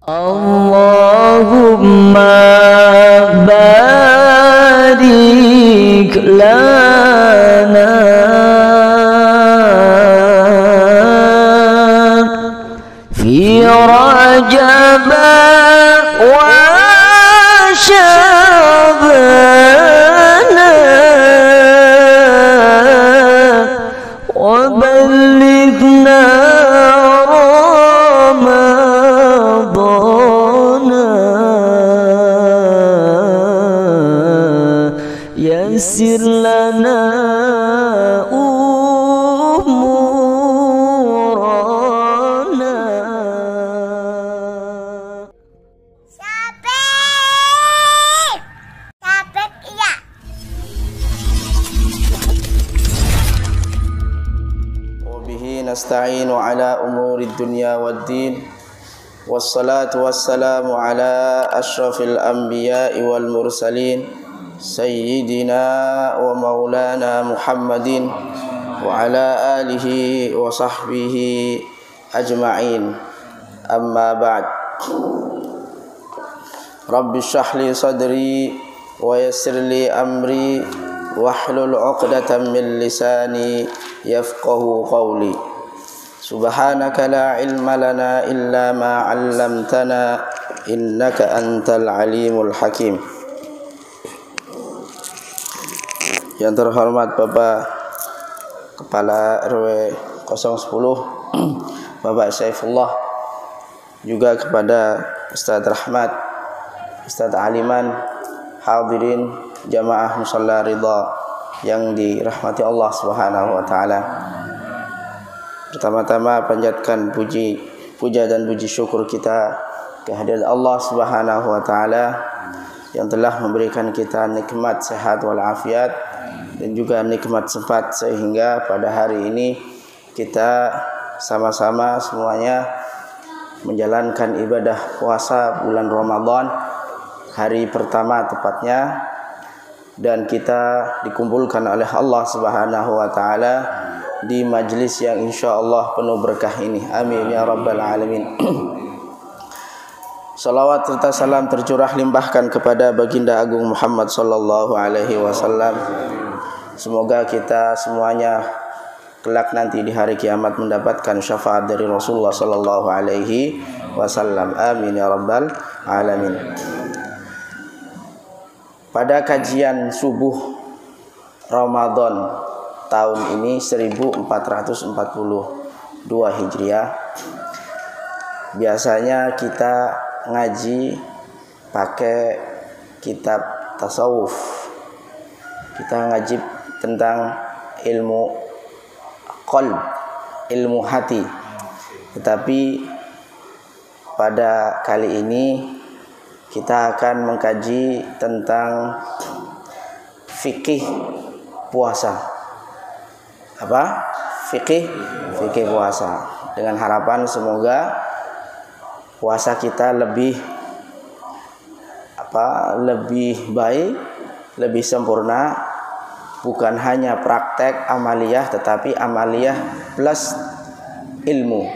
Allahumma barik lana fi Rajab wa Sya'ban wa ballighna yassir lana umurana. Sabek iya. Wabihi nasta'inu ala umuri dunya waddin. Wassalatu wassalamu ala ashrafil anbiya'i wal mursalin Sayyidina wa maulana Muhammadin wa ala alihi wa sahbihi ajma'in. Amma ba'd. Rabbi shrah li sadri wa yassir li amri wahlul 'uqdatam min lisani yafqahu qawli. Subhanaka la ilma lana illa ma 'allamtana innaka antal alimul hakim. Yang terhormat Bapak Kepala RW 010 Bapak Saifullah, juga kepada Ustadz Rahmat, Ustadz Aliman, hadirin jamaah musalla ridha yang dirahmati Allah Subhanahu wa taala. Pertama-tama panjatkan puja dan puji syukur kita kehadirat Allah Subhanahu wa taala yang telah memberikan kita nikmat sehat wal afiat dan juga nikmat sempat sehingga pada hari ini kita sama-sama semuanya menjalankan ibadah puasa bulan Ramadan hari pertama tepatnya, dan kita dikumpulkan oleh Allah Subhanahu wa taala di majlis yang insyaallah penuh berkah ini. Amin ya rabbal alamin. Salawat serta salam tercurah limpahkan kepada baginda agung Muhammad sallallahu alaihi wasallam. Semoga kita semuanya kelak nanti di hari kiamat mendapatkan syafaat dari Rasulullah sallallahu alaihi wasallam. Amin ya rabbal alamin. Pada kajian subuh Ramadan tahun ini 1442 Hijriah, biasanya kita ngaji pakai kitab tasawuf. Kita ngaji tentang ilmu qalb, ilmu hati. Tetapi pada kali ini kita akan mengkaji tentang fikih puasa. Apa? Fikih puasa. Dengan harapan semoga puasa kita lebih baik, lebih sempurna, bukan hanya praktek amaliyah tetapi amaliyah plus ilmu.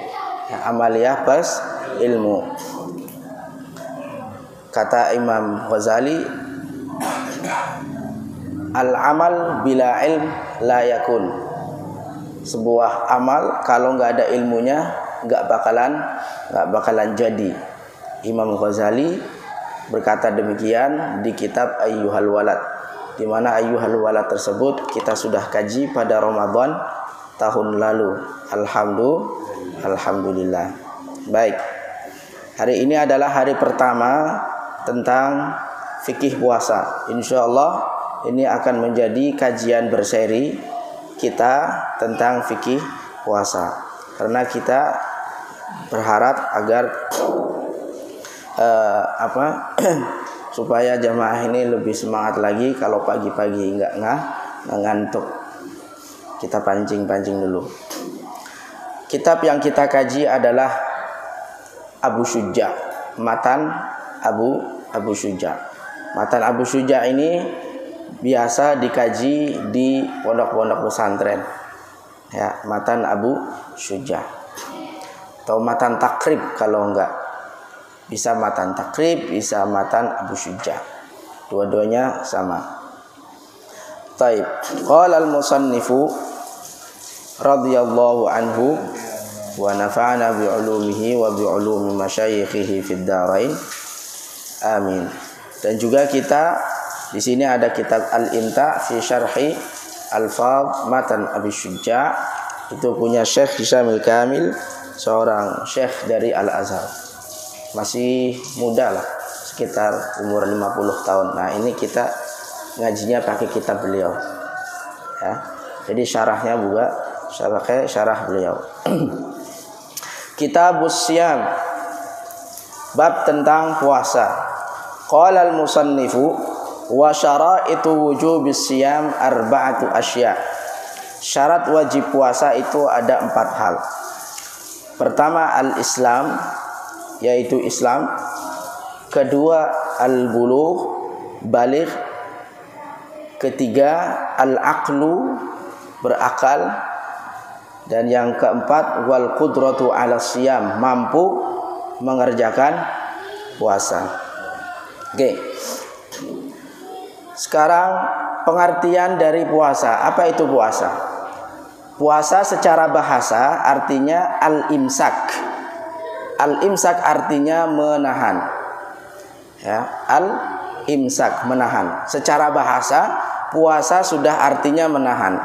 Ya, amaliyah plus ilmu. Kata Imam Ghazali, al-amal bila ilm la yakun. Sebuah amal kalau nggak ada ilmunya nggak bakalan jadi. Imam Ghazali berkata demikian di kitab Ayyuhal Walad, di mana Ayyuhal Walad tersebut kita sudah kaji pada Ramadan tahun lalu. Alhamdulillah. Baik. Hari ini adalah hari pertama tentang fikih puasa. Insyaallah ini akan menjadi kajian berseri kita tentang fikih puasa. Karena kita berharap agar supaya jamaah ini lebih semangat lagi. Kalau pagi-pagi nggak ngantuk, kita pancing dulu. Kitab yang kita kaji adalah Abu Syuja, matan Abu Syuja. Matan Abu Syuja ini biasa dikaji di pondok-pondok pesantren. Ya, matan Abu Syuja atau matan takrib kalau enggak. Bisa matan takrib, bisa matan Abu Syuja. Dua-duanya sama. Taib. Qala al-musannifu radhiyallahu anhu wa nafa'ana bi 'ulumihi wa bi 'ulumi masyayikhihi fid dharain. Amin. Dan juga kita di sini ada kitab Al-Imta fi Syarhi Alfaz Matan Abi Syuja. Itu punya Syekh Hisyamil Kamil, seorang syekh dari Al-Azhar. Masih muda lah, sekitar umur 50 tahun. Nah, ini kita ngajinya pakai kitab beliau. Ya. Jadi syarahnya juga pakai syarah beliau. Kitabus Syiyam, bab tentang puasa. Qala al-musannifu wa syara'itu wujubis syiyam arba'atu asya'. Syarat wajib puasa itu ada 4 hal. Pertama al-Islam, yaitu Islam. Kedua al-bulugh, baligh. Ketiga al-aqlu, berakal. Dan yang keempat wal qudratu 'ala syiyam, mampu mengerjakan puasa. Oke. Sekarang pengertian dari puasa. Apa itu puasa? Puasa secara bahasa artinya al-imsak. Al-imsak artinya menahan. Ya, al-imsak, menahan. Secara bahasa puasa sudah artinya menahan.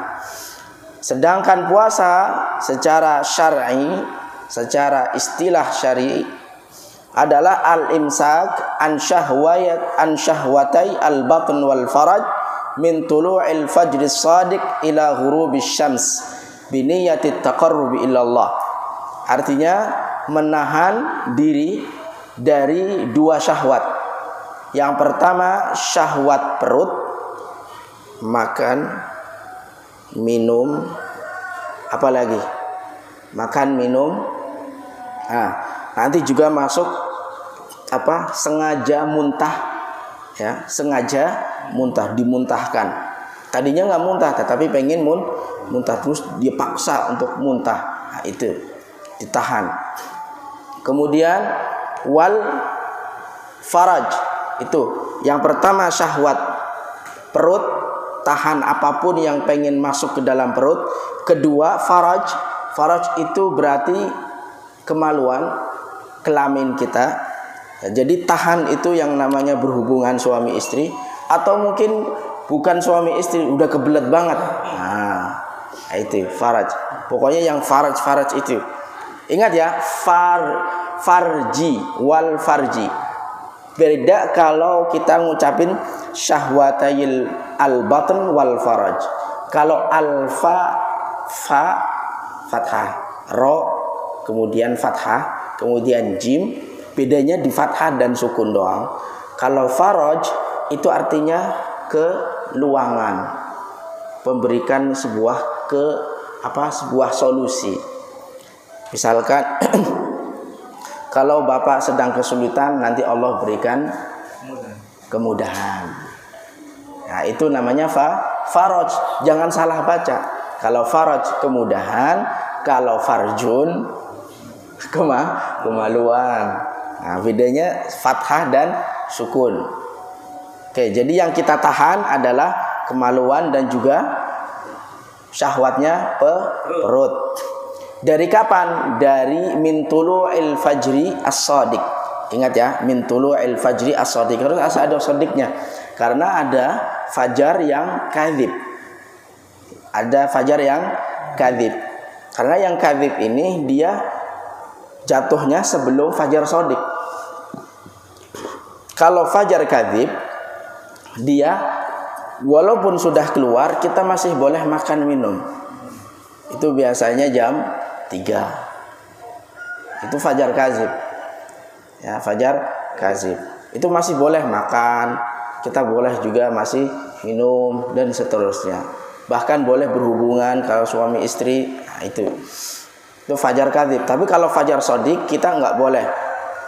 Sedangkan puasa secara syar'i, secara istilah syar'i adalah al-imsak an syahwatai al-batn wal faraj min tulu'il fajris shadiq ila ghurubis syams biniyati taqarrubi ilallah. Artinya menahan diri dari 2 syahwat. Yang pertama syahwat perut, makan, minum, apalagi makan, minum. Nah, nanti juga masuk sengaja muntah, ya, sengaja muntah, dimuntahkan. Tadinya nggak muntah, tetapi pengen muntah, terus dia paksa untuk muntah. Nah, itu ditahan. Kemudian wal faraj, itu yang pertama syahwat perut, tahan apapun yang pengen masuk ke dalam perut. Kedua faraj, faraj itu berarti kemaluan, kelamin kita. Jadi tahan itu yang namanya berhubungan suami istri, atau mungkin bukan suami istri, udah kebelet banget. Nah, itu faraj. Pokoknya yang faraj itu. Ingat ya, farji wal farji. Beda kalau kita ngucapin syahwatayil al-batn wal faraj. Kalau alfa fa fathah, ro kemudian fathah, kemudian jim, bedanya di fathah dan sukun doang. Kalau faraj itu artinya keluangan, memberikan sebuah sebuah solusi. Misalkan kalau bapak sedang kesulitan, nanti Allah berikan kemudahan. Nah, itu namanya faraj. Jangan salah baca. Kalau faraj kemudahan, kalau farjun kemaluan. Nah, bedanya fathah dan sukun. Oke, jadi yang kita tahan adalah kemaluan dan juga syahwatnya perut. Dari kapan? Dari min tulu'il fajri as-shadiq. Ingat ya, min tulu'il fajri as-shadiq. Harus ada shadiqnya. Karena ada fajar yang kadzib. Ada fajar yang kadzib. Karena yang kadzib ini dia jatuhnya sebelum fajar shadiq. Kalau fajar kadzib, dia walaupun sudah keluar, kita masih boleh makan minum. Itu biasanya jam 3. Itu fajar kadzib. Ya, fajar kadzib. Itu masih boleh makan, kita boleh juga masih minum dan seterusnya. Bahkan boleh berhubungan kalau suami istri. Nah, itu fajar kadzib. Tapi kalau fajar shadiq kita nggak boleh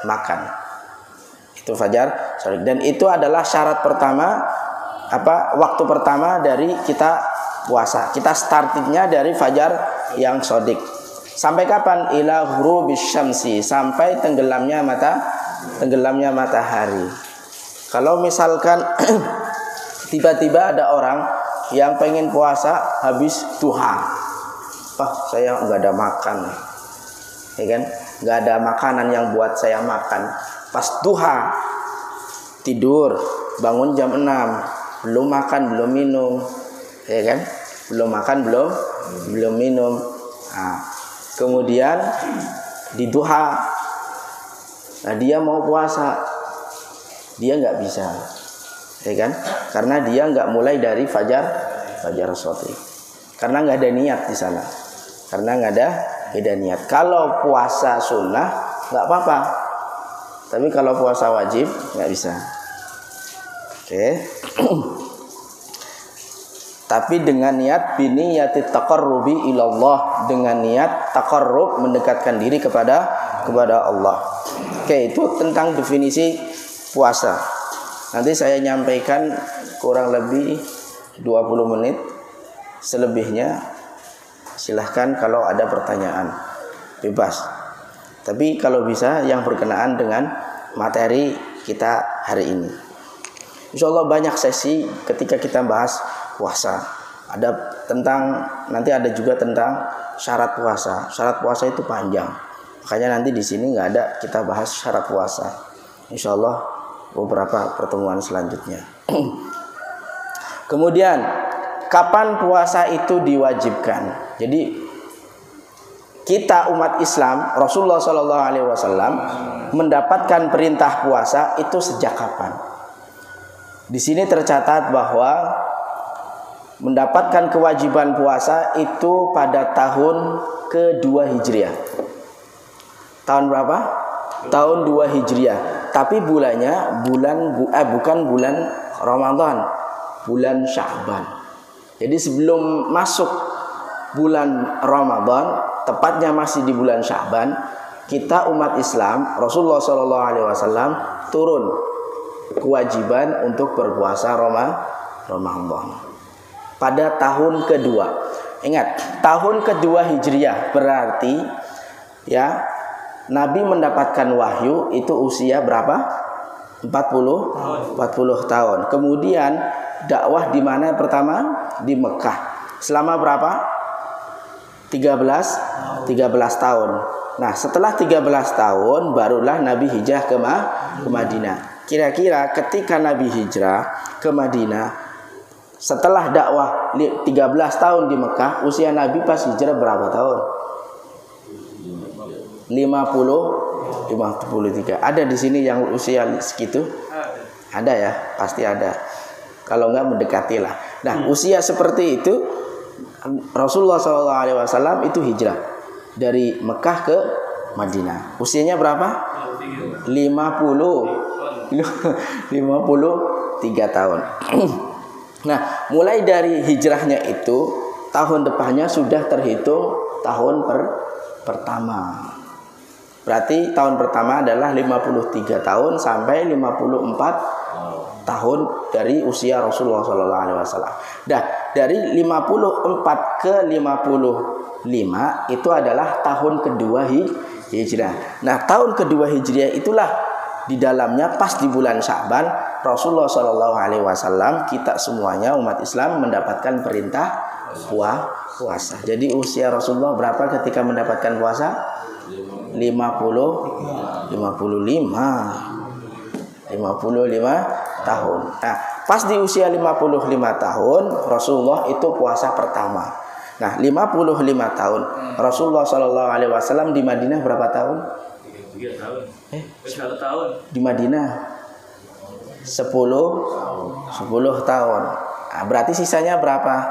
makan. Itu fajar shadiq. Dan itu adalah syarat pertama, waktu pertama dari kita puasa. Kita startingnya dari fajar yang shadiq. Sampai kapan? Ila ghurubis syamsi, sampai tenggelamnya tenggelamnya matahari. Kalau misalkan tiba-tiba ada orang yang pengen puasa habis duha, saya nggak ada makan, ya kan? Nggak ada makanan yang buat saya makan. Pas duha tidur, bangun jam 6, belum makan belum minum, ya kan? Belum makan belum minum. Nah, kemudian di duha, nah dia mau puasa, dia nggak bisa, ya kan? Karena dia nggak mulai dari fajar shotih, karena nggak ada niat di sana, karena nggak ada niat. Kalau puasa sunnah nggak apa-apa, tapi kalau puasa wajib nggak bisa. Oke. Tapi dengan niat biniyati taqarrubi ilallah, dengan niat taqarrub, mendekatkan diri kepada Allah. Oke, itu tentang definisi puasa. Nanti saya nyampaikan kurang lebih 20 menit. Selebihnya silahkan kalau ada pertanyaan, bebas. Tapi kalau bisa yang berkenaan dengan materi kita hari ini. Insya Allah banyak sesi ketika kita bahas puasa. Ada tentang, nanti ada juga tentang syarat puasa. Syarat puasa itu panjang. Makanya nanti di sini nggak ada kita bahas syarat puasa. Insya Allah beberapa pertemuan selanjutnya. Kemudian kapan puasa itu diwajibkan? Jadi kita umat Islam, Rasulullah SAW mendapatkan perintah puasa itu sejak kapan? Di sini tercatat bahwa mendapatkan kewajiban puasa itu pada tahun kedua Hijriah. Tahun berapa? Tahun 2 Hijriah. Tapi bulannya bukan bulan Ramadan, bulan Sya'ban. Jadi sebelum masuk bulan Ramadan, tepatnya masih di bulan Sya'ban, kita umat Islam, Rasulullah SAW turun kewajiban untuk berpuasa Ramadan. Pada tahun kedua. Ingat, tahun kedua Hijriah berarti ya Nabi mendapatkan wahyu itu usia berapa? 40 tahun. Kemudian dakwah di mana pertama? Di Mekah. Selama berapa? 13 tahun. Nah, setelah 13 tahun barulah Nabi hijrah ke Madinah. Kira-kira ketika Nabi hijrah ke Madinah, setelah dakwah 13 tahun di Mekah, usia Nabi pas hijrah berapa tahun? 53. Ada di sini yang usia segitu? Ada ya, pasti ada. Kalau enggak mendekati lah. Nah, usia seperti itu Rasulullah SAW itu hijrah dari Mekah ke Madinah. Usianya berapa? 53 tahun. Nah, mulai dari hijrahnya itu tahun depannya sudah terhitung tahun pertama. Berarti tahun pertama adalah 53 tahun sampai 54 tahun dari usia Rasulullah SAW. Nah, dari 54 ke 55 itu adalah tahun kedua hijrah. Nah, tahun kedua hijriah itulah di dalamnya pas di bulan Sya'ban Rasulullah SAW, kita semuanya umat Islam mendapatkan perintah puasa. Jadi usia Rasulullah berapa ketika mendapatkan puasa? 55 tahun. Nah, pas di usia 55 tahun Rasulullah itu puasa pertama. Nah, 55 tahun Rasulullah SAW di Madinah berapa tahun? 3 tahun. 1 tahun. Di Madinah 10 tahun. Nah, berarti sisanya berapa?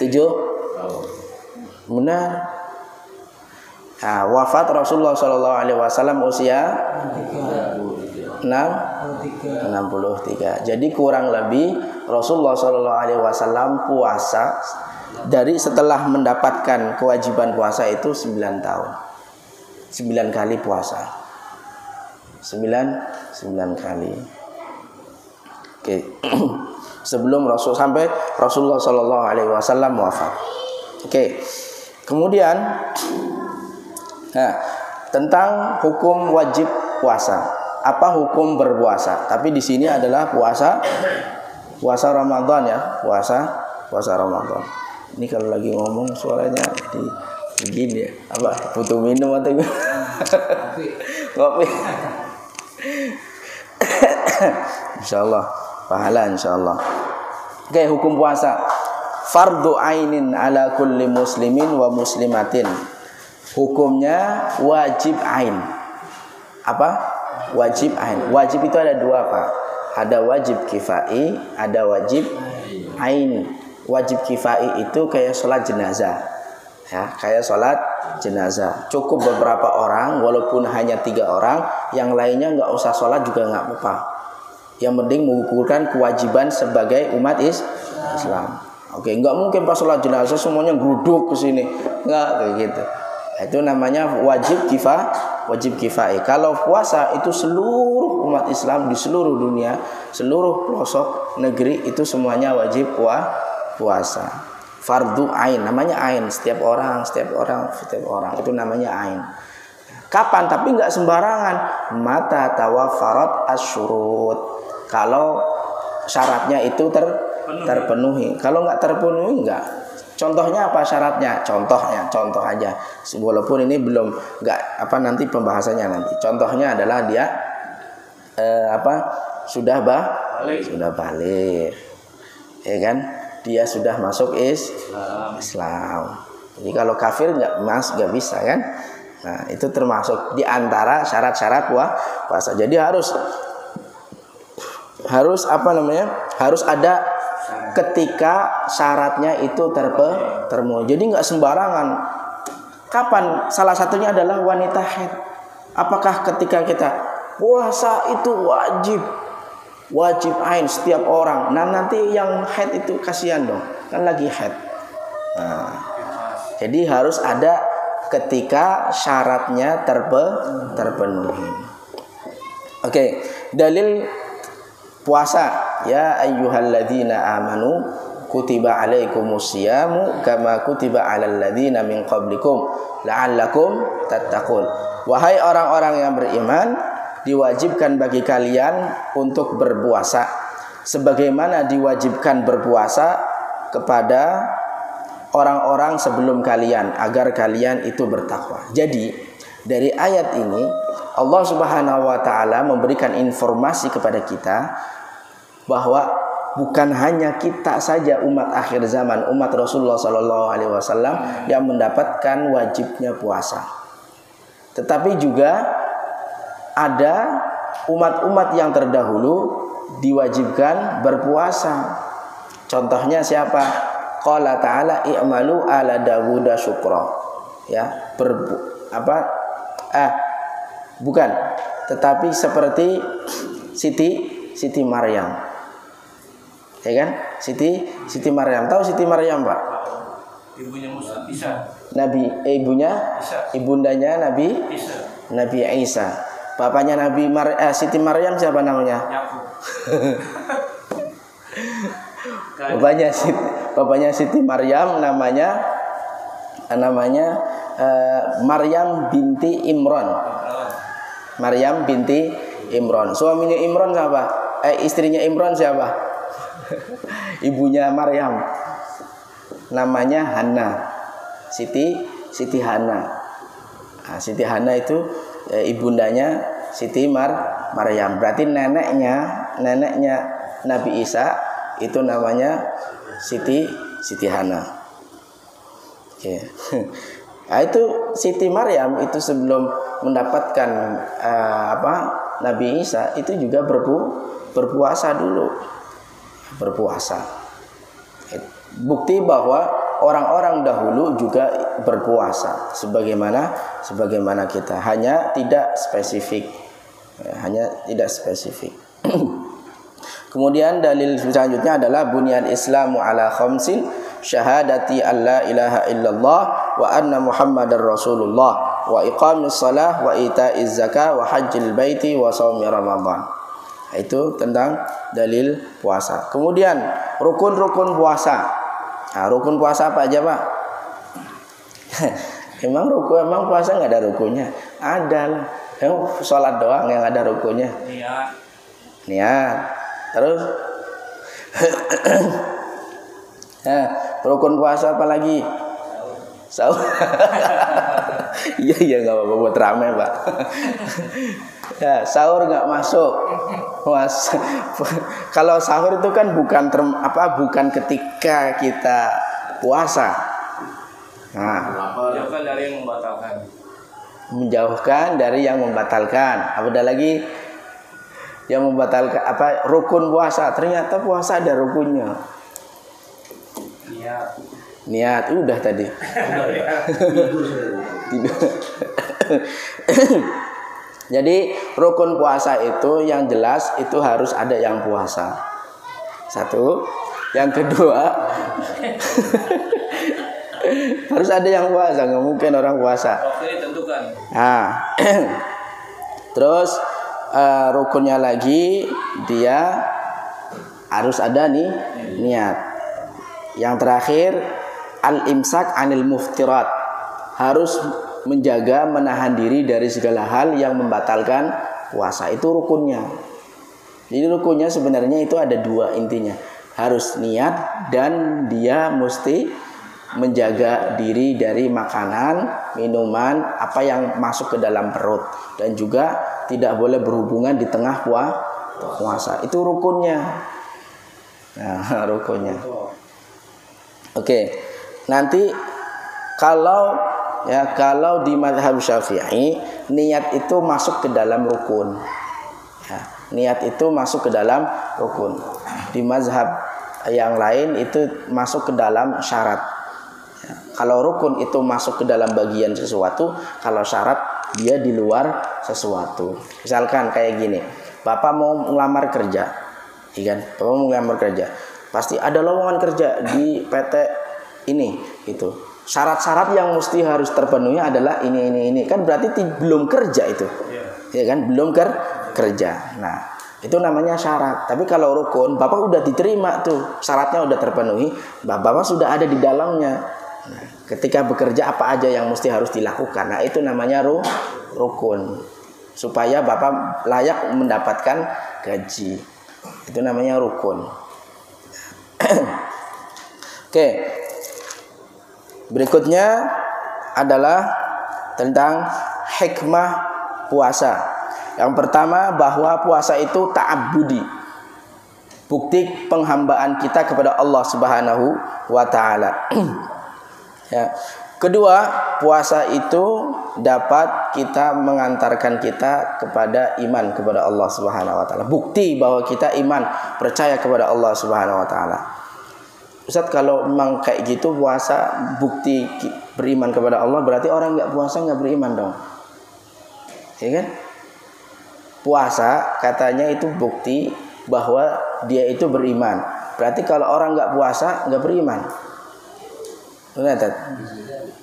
7 tahun. Benar. Nah, wafat Rasulullah SAW usia 63. Jadi kurang lebih Rasulullah SAW puasa dari setelah mendapatkan kewajiban puasa itu 9 tahun. 9 kali puasa. 9 kali. Oke. Sebelum sampai Rasulullah SAW wafat. Oke. Kemudian tentang hukum wajib puasa. Apa hukum berpuasa? Tapi di sini adalah puasa Ramadan ya, puasa Ramadan. Ini kalau lagi ngomong suaranya begini ya. Apa? Butuh minum atau kopi? Insyaallah pahala insyaallah. Oke, hukum puasa. Fardu ainin ala kulli muslimin wa muslimatin. Hukumnya wajib ain. Apa? Wajib ain. Wajib itu ada dua, Pak. Ada wajib kifai, ada wajib ain. Wajib kifai itu kayak sholat jenazah. Ya, kayak sholat jenazah. Cukup beberapa orang, walaupun hanya 3 orang, yang lainnya nggak usah sholat juga nggak apa-apa. Yang penting mengukurkan kewajiban sebagai umat Islam. Oke, nggak mungkin pas sholat jenazah semuanya geruduk ke sini, nggak kayak gitu. Itu namanya wajib kifai. Kalau puasa itu seluruh umat Islam di seluruh dunia, seluruh pelosok negeri itu semuanya wajib puasa. Fardu ain, namanya ain. Setiap orang itu namanya ain. Kapan? Tapi nggak sembarangan. Mata tawaffarat asyurut. Kalau syaratnya itu terpenuhi. Kalau nggak terpenuhi nggak. Contohnya apa syaratnya? Contoh aja. Walaupun ini belum nanti pembahasannya nanti. Contohnya adalah dia sudah balik. Ya kan? Dia sudah masuk Islam. Jadi kalau kafir nggak bisa kan? Nah, itu termasuk di antara syarat-syarat puasa. Jadi harus harus ada ketika syaratnya itu terpenuhi. Jadi nggak sembarangan. Kapan? Salah satunya adalah wanita haid. Apakah ketika kita puasa itu wajib ain setiap orang? Nah, nanti yang haid itu kasihan dong, kan lagi haid. Nah, jadi harus ada ketika syaratnya terpenuhi. Oke, dalil puasa. Ya ayyuhalladzina amanu kutiba alaikumusyamu kama kutiba alal ladzina min qablikum la'allakum tattaqun. Wahai orang-orang yang beriman, diwajibkan bagi kalian untuk berpuasa sebagaimana diwajibkan berpuasa kepada orang-orang sebelum kalian agar kalian itu bertakwa. Jadi dari ayat ini Allah Subhanahu wa taala memberikan informasi kepada kita bahwa bukan hanya kita saja umat akhir zaman, umat Rasulullah sallallahu alaihi wasallam yang mendapatkan wajibnya puasa. Tetapi juga ada umat-umat yang terdahulu diwajibkan berpuasa. Contohnya siapa? Qala ta'ala i'malu ala Dawuda syukra. Ya, bukan, tetapi seperti Siti Maryam. Ya kan? Siti Maryam. Tahu Siti Maryam, Pak? Ibunya Musa, Isa. Ibundanya Nabi Isa. Bapaknya Siti Maryam siapa namanya? Yakub. Bapaknya Siti Maryam namanya Maryam binti Imran. Maryam binti Imran. Suaminya Imran siapa? Istrinya Imran siapa? Ibunya Maryam. Namanya Hana. Siti Hana. Nah, Siti Hana itu ibundanya Siti Maryam. Berarti neneknya Nabi Isa itu namanya Siti Hana. Oke. Nah, itu Siti Maryam itu sebelum mendapatkan Nabi Isa itu juga berpuasa dulu. Bukti bahwa orang-orang dahulu juga berpuasa sebagaimana kita, hanya tidak spesifik. Kemudian dalil selanjutnya adalah bunyan Islamu ala khamsin syahadati alla ilaha illallah wa anna muhammadar rasulullah wa iqamis salah wa ita'iz zakah wa hajjil baiti wa shaumi ramadan. Itu tentang dalil puasa. Kemudian rukun-rukun puasa. Nah, rukun puasa apa aja, Pak? Emang puasa nggak ada rukunnya? Ada lah. Sholat doang yang ada rukunnya. Niat. Terus nah, rukun puasa apa lagi? Sahur. Iya nggak apa-apa buat rame Pak. Ya, sahur nggak masuk. Kalau sahur itu kan bukan ketika kita puasa. Nah, menjauhkan dari yang membatalkan. Menjauhkan dari yang membatalkan. Ada lagi yang membatalkan rukun puasa. Ternyata puasa ada rukunnya. Niat udah tadi. Jadi rukun puasa itu yang jelas itu harus ada yang puasa. Satu. Yang kedua harus ada yang puasa, nggak mungkin orang puasa. Oke, tentukan. Nah, terus rukunnya lagi dia harus ada nih niat. Yang terakhir al-imsak anil muftirat, harus menjaga menahan diri dari segala hal yang membatalkan puasa. Itu rukunnya. Jadi rukunnya sebenarnya itu ada dua intinya. Harus niat dan dia mesti menjaga diri dari makanan, minuman, apa yang masuk ke dalam perut, dan juga tidak boleh berhubungan di tengah puasa. Itu rukunnya. Nah, rukunnya. Oke. Nanti kalau di mazhab Syafi'i niat itu masuk ke dalam rukun. Ya, niat itu masuk ke dalam rukun. Di mazhab yang lain itu masuk ke dalam syarat. Ya, kalau rukun itu masuk ke dalam bagian sesuatu, kalau syarat dia di luar sesuatu. Misalkan kayak gini, Bapak mau melamar kerja, iya kan? Bapak mau melamar kerja, pasti ada lowongan kerja di PT ini, itu. Syarat-syarat yang mesti harus terpenuhi adalah ini. Kan berarti belum kerja itu. Ya kan? Belum kerja. Nah, itu namanya syarat. Tapi kalau rukun, Bapak udah diterima tuh. Syaratnya udah terpenuhi, Bapak sudah ada di dalamnya. Nah, ketika bekerja apa aja yang mesti harus dilakukan. Nah, itu namanya rukun. Supaya Bapak layak mendapatkan gaji. Itu namanya rukun. Oke. Berikutnya adalah tentang hikmah puasa. Yang pertama bahwa puasa itu ta'abbudi. Bukti penghambaan kita kepada Allah Subhanahu wa taala. Ya. Kedua, puasa itu dapat mengantarkan kita kepada iman kepada Allah Subhanahu wa taala. Bukti bahwa kita iman, percaya kepada Allah Subhanahu wa taala. Ustaz, kalau memang kayak gitu puasa bukti beriman kepada Allah, berarti orang nggak puasa nggak beriman dong, ya kan? Puasa katanya itu bukti bahwa dia itu beriman. Berarti kalau orang nggak puasa nggak beriman. Benar tak?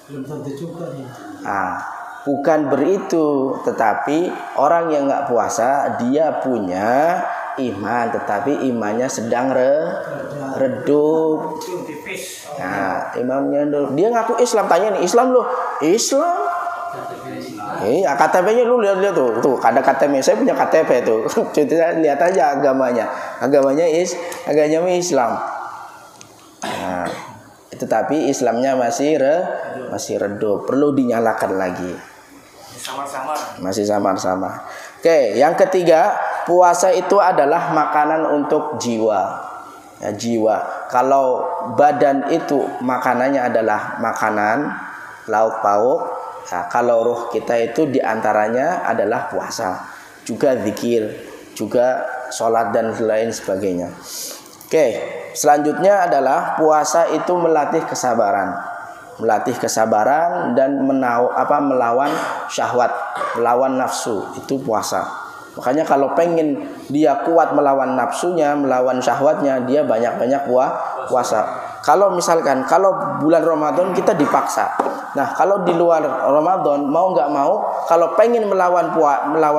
Belum tentu juga nih. Bukan beritu, tetapi orang yang nggak puasa dia punya iman, tetapi imannya sedang redup. Nah, imannya redup. Dia ngaku Islam, tanya nih, Islam loh. Islam? Iya, KTP-nya lu lihat tuh ada KTP. Saya punya KTP tuh. Coba lihat aja agamanya. Agamanya Islam. Nah, itu tapi Islamnya masih redup, perlu dinyalakan lagi. Masih samar-samar. Oke, yang ketiga, puasa itu adalah makanan untuk jiwa. Ya, jiwa. Kalau badan itu makanannya adalah makanan lauk pauk. Nah, kalau ruh kita itu diantaranya adalah puasa, juga zikir, juga sholat dan lain sebagainya. Oke, selanjutnya adalah puasa itu melatih kesabaran dan melawan syahwat, melawan nafsu, itu puasa. Makanya kalau pengen dia kuat melawan nafsunya, melawan syahwatnya, dia banyak-banyak puasa. Kalau misalkan bulan Ramadan kita dipaksa. Nah, kalau di luar Ramadan mau nggak mau, kalau pengen melawan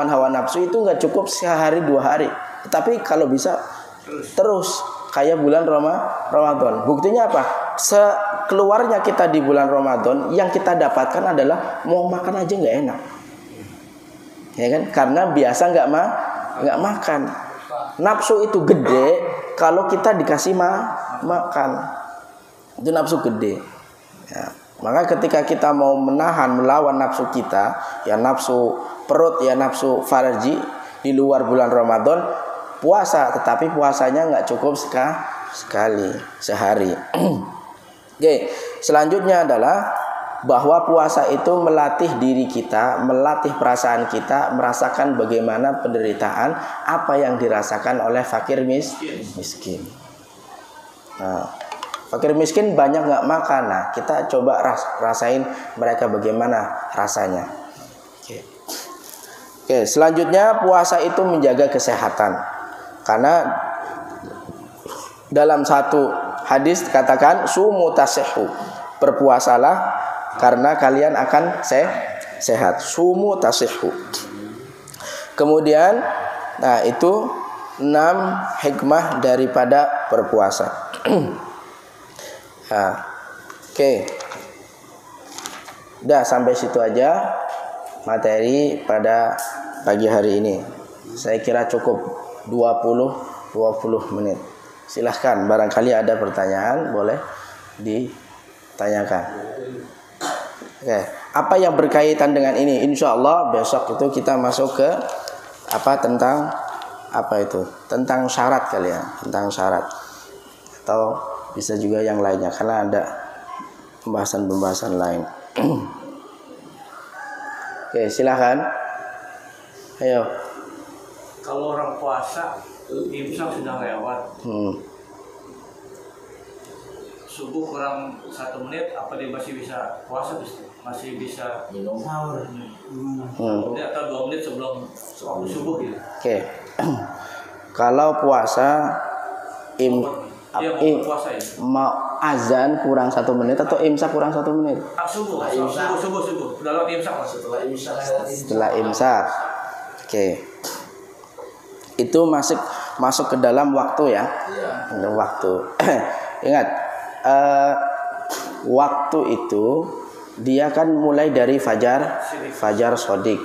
hawa nafsu itu nggak cukup sehari 2 hari. Tapi kalau bisa terus kayak bulan Ramadan. Buktinya apa? Sekeluarnya kita di bulan Ramadan, yang kita dapatkan adalah mau makan aja nggak enak. ya kan? Karena biasa nggak makan. Nafsu itu gede kalau kita dikasih makan. Itu nafsu gede. Ya. Maka ketika kita mau melawan nafsu kita, ya nafsu perut, ya nafsu farji di luar bulan Ramadan, puasa, tetapi puasanya nggak cukup sekali sehari. Oke, selanjutnya adalah bahwa puasa itu melatih diri kita, melatih perasaan kita, merasakan bagaimana penderitaan apa yang dirasakan oleh fakir miskin. Nah, fakir miskin banyak nggak makan. Nah, kita coba rasain mereka bagaimana rasanya. Oke, selanjutnya puasa itu menjaga kesehatan. Karena dalam satu hadis dikatakan sumu tasihhu, berpuasalah karena kalian akan sehat. Sumu tasihhu. Kemudian, nah itu 6 hikmah daripada berpuasa. Nah, oke. Udah sampai situ aja materi pada pagi hari ini. Saya kira cukup 20 menit. Silahkan, barangkali ada pertanyaan boleh ditanyakan. Oke, apa yang berkaitan dengan ini? Insya Allah besok itu kita masuk ke tentang tentang syarat kali ya, tentang syarat, atau bisa juga yang lainnya karena ada pembahasan lain. Oke, silahkan. Ayo. Kalau orang puasa, imsak sudah lewat. Subuh kurang 1 menit, apa dia masih bisa puasa? Masih bisa minum sahur? Atau 2 menit sebelum subuh gitu? Oke. Kalau puasa puasa ya? mau azan kurang 1 menit atau imsak kurang 1 menit? Subuh. Udah lewat imsak mas? Setelah imsak. Oke. Itu masuk ke dalam waktu ya. Dalam waktu. Ingat, waktu itu dia kan mulai dari fajar sodik.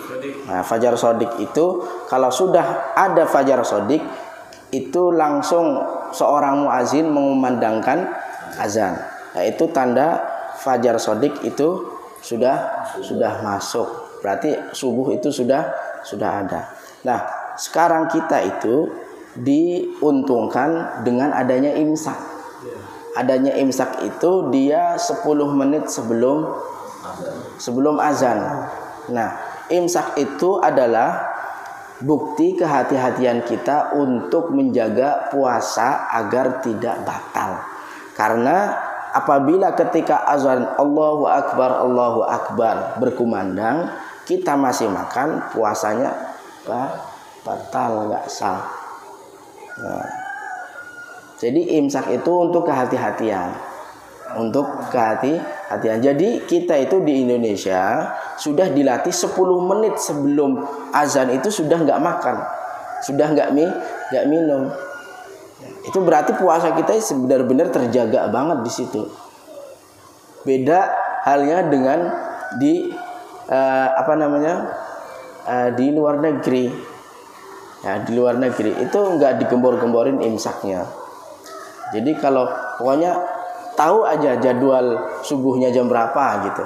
Nah, fajar sodik itu kalau sudah ada fajar sodik itu langsung seorang muazin mengumandangkan azan. Nah, itu tanda fajar sodik itu sudah masuk. Berarti subuh itu sudah ada. Nah, sekarang kita itu diuntungkan dengan adanya imsak. Adanya imsak itu dia 10 menit sebelum azan. Nah, imsak itu adalah bukti kehati-hatian kita untuk menjaga puasa agar tidak batal. Karena apabila ketika azan Allahu Akbar berkumandang, kita masih makan, puasanya batal, nggak sah. Nah, jadi imsak itu untuk kehati-hatian. Jadi kita itu di Indonesia sudah dilatih 10 menit sebelum azan itu sudah nggak makan, sudah nggak minum. Itu berarti puasa kita benar-benar terjaga banget di situ. Beda halnya dengan di di luar negeri. Ya, di luar negeri itu nggak digembor-gemborin imsaknya. Jadi kalau pokoknya tahu aja jadwal subuhnya jam berapa gitu.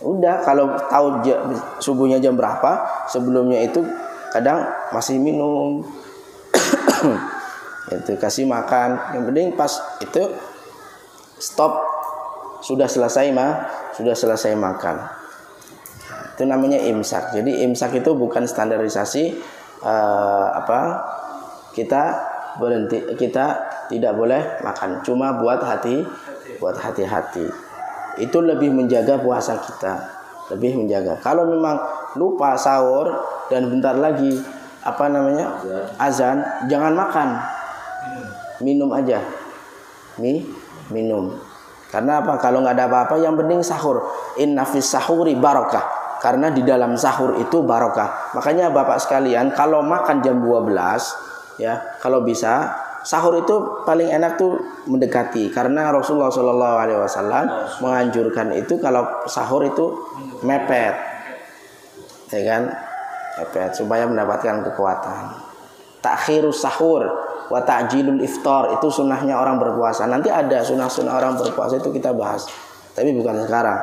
Udah, kalau tahu subuhnya jam berapa, sebelumnya itu kadang masih minum. Itu kasih makan. Yang penting pas itu stop, sudah selesai makan. Itu namanya imsak. Jadi imsak itu bukan standarisasi kita berhenti, kita tidak boleh makan, cuma buat hati-hati. Itu lebih menjaga puasa kita, lebih menjaga. Kalau memang lupa sahur dan bentar lagi azan, jangan makan, minum aja, minum. Karena apa? Kalau nggak ada apa-apa, yang penting sahur. Inna fis sahuri barakah. Karena di dalam sahur itu barokah. Makanya Bapak sekalian, kalau makan jam 12 ya, kalau bisa sahur itu paling enak tuh mendekati. Karena Rasulullah SAW menganjurkan itu kalau sahur itu mepet. ya kan, mepet supaya mendapatkan kekuatan. Takhirus sahur wa ta'jilul iftar, itu sunnahnya orang berpuasa. Nanti ada sunnah-sunnah orang berpuasa itu kita bahas, tapi bukan sekarang.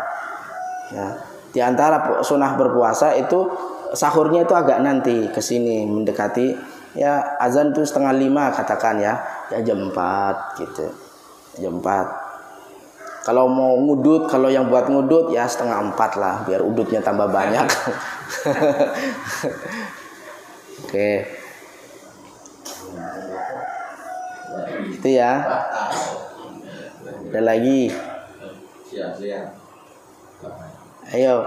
Ya. Di antara sunnah berpuasa itu sahurnya itu agak nanti ke sini mendekati ya azan tuh 4:30 katakan ya jam 4 gitu. Jam 4. Kalau mau ngudut, kalau yang buat ngudut ya 3:30 lah biar udutnya tambah banyak. Oke. Itu ya. Ada lagi. Ayo,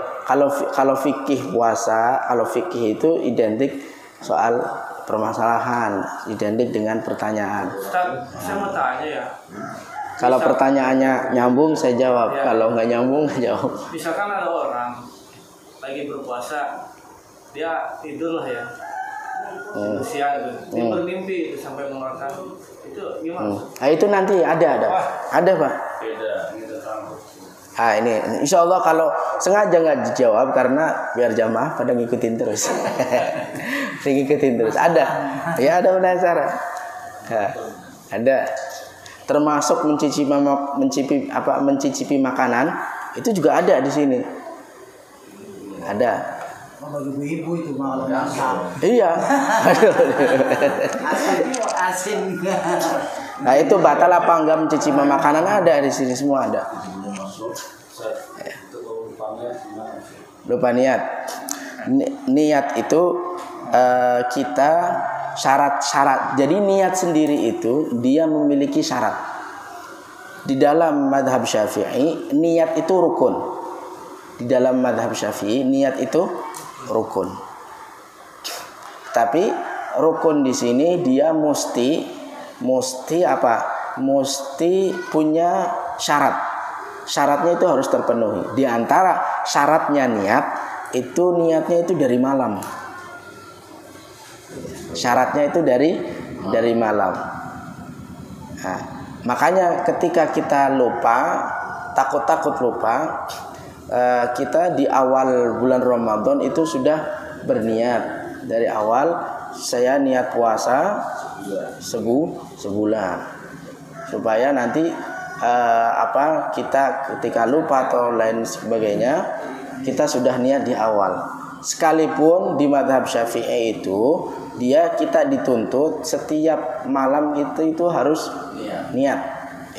kalau fikih puasa, kalau fikih itu identik soal permasalahan, identik dengan pertanyaan. Ustaz, saya mau tanya ya. Kalau pertanyaannya nyambung saya jawab, ya. Kalau nggak nyambung nggak jawab. Misalkan ada orang lagi berpuasa, dia tidur lah ya, tidur siang itu, dia bermimpi sampai mengeluarkan itu gimana? Nah itu nanti ada Pak. Beda. Ah ini, insya Allah kalau sengaja nggak dijawab karena biar jamaah pada ngikutin terus, ngikutin terus. Ada penasaran. Nah, ada. Termasuk mencicipi makanan itu juga ada di sini. Ada. Bagi ibu itu malah masak. Iya. Asin. Nah itu batal apa enggak mencicipi makanan, ada di sini semua ada. Lupa niat. Niat itu kita syarat-syarat. Jadi niat sendiri itu dia memiliki syarat. Di dalam madhab Syafi'i niat itu rukun. Di dalam madhab Syafi'i niat itu rukun. Tapi rukun di sini dia mesti apa? Mesti punya syarat. Syaratnya itu harus terpenuhi. Di antara syaratnya niat itu niatnya itu dari malam. Syaratnya itu dari malam. Nah, makanya ketika kita lupa, takut lupa, kita di awal bulan Ramadan itu sudah berniat dari awal saya niat puasa sebulan supaya nanti kita ketika lupa atau lain sebagainya kita sudah niat di awal. Sekalipun di madhab Syafi'i itu kita dituntut setiap malam itu harus niat.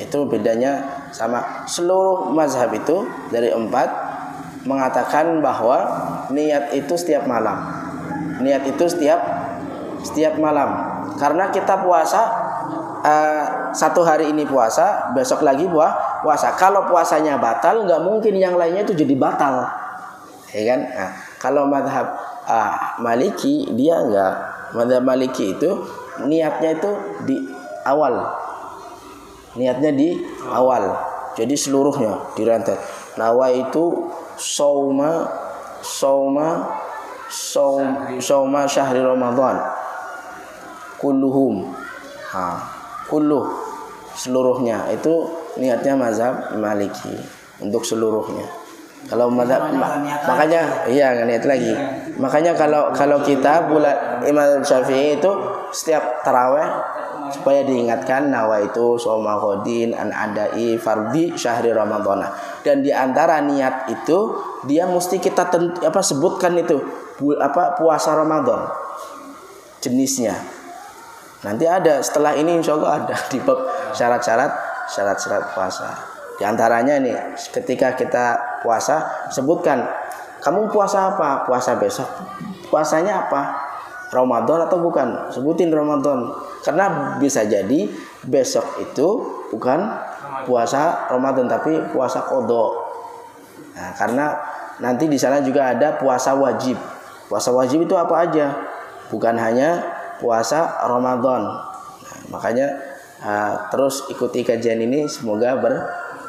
Itu bedanya sama seluruh mazhab itu dari 4 mengatakan bahwa niat itu setiap malam. Niat itu setiap malam. Karena kita puasa satu hari ini puasa, besok lagi puasa. Kalau puasanya batal, nggak mungkin yang lainnya itu jadi batal, ya kan? Nah, kalau madhab Maliki dia enggak. Madhab Maliki itu niatnya itu di awal. Niatnya di awal. Jadi seluruhnya direntet. Nawa itu sauma syahri Ramadan. Kulluhum. Kulluh seluruhnya itu niatnya mazhab Maliki untuk seluruhnya. Kalau makanya niat lagi. Makanya kalau kita bulan Imam Syafi'i itu setiap taraweh supaya diingatkan nawaitu shauma ghadin an adai fardhi syahri ramadhana. Dan di antara niat itu dia mesti kita sebutkan itu puasa Ramadan. Jenisnya. Nanti ada setelah ini insyaallah ada di bab syarat-syarat puasa. Di antaranya nih, ketika kita puasa, sebutkan kamu puasa apa? Puasa besok. Puasanya apa? Ramadan atau bukan? Sebutin Ramadan. Karena bisa jadi besok itu bukan puasa Ramadan tapi puasa qadha. Nah, karena nanti di sana juga ada puasa wajib. Puasa wajib itu apa aja? Bukan hanya puasa Ramadan. Nah, makanya terus ikuti kajian ini, semoga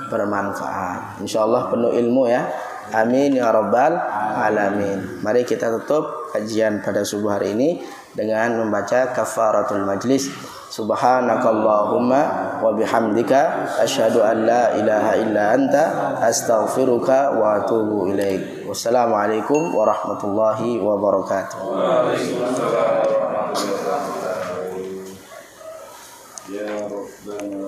bermanfaat. Insyaallah penuh ilmu ya. Amin ya rabbal alamin. Mari kita tutup kajian pada subuh hari ini dengan membaca kafaratul majlis. Subhanakallahumma wa bihamdika asyhadu an la ilaha illa anta astaghfiruka wa atubu ilaik. Wassalamualaikum warahmatullahi wabarakatuh. Ya Rabbana